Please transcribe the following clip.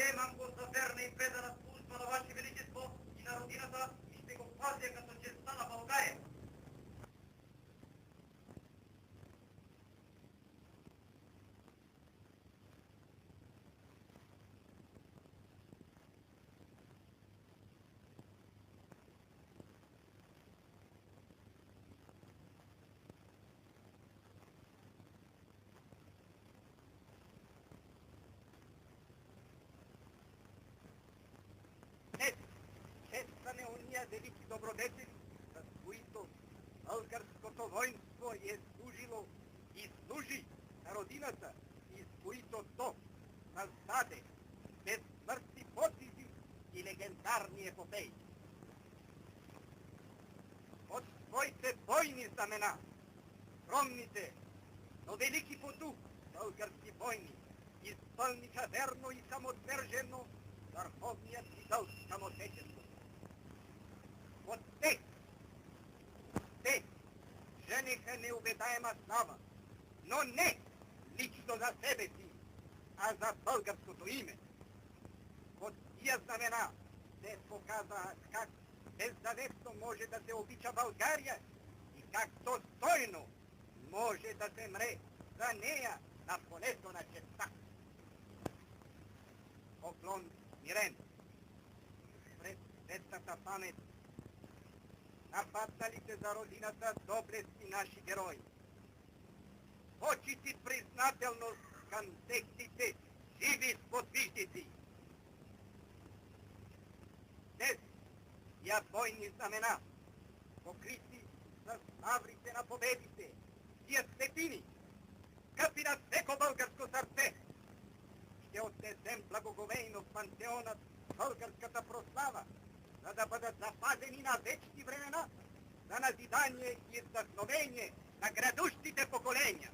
Заемам го за верна и предана служба на Ваше Величество и на родината и ще го пазя като честа на България. Днес честваме уния велики добродетели, с които българското воинство е служило и служи на родината, и с които то създаде безсмъртни подвизи и легендарни епопеи. От своите бойни знамена, скромните, но велики по дух български войни изпълниха верно и самоотвержено върховният си дълг към Отечеството. От те жениха неубедаема слава, но не лично за себе си, а за българското име. От тия знамена се показа как беззаветно може да се обича България и как достойно може да се мре за нея на полето на честта. Поклон мирен пред светлата памет на падналите за родината доблестни наши герои. Почит и признателност към техните живи сподвижници. Днес тия бойни знамена, покрити с лаврите на победите, тия светини, скъпи на всеко българско сърце, ще отнесем благоговейно в пантеонът българската прослава, за да бъдат запазени на вечни времена, за назидание и вдъхновение на грядущите поколения.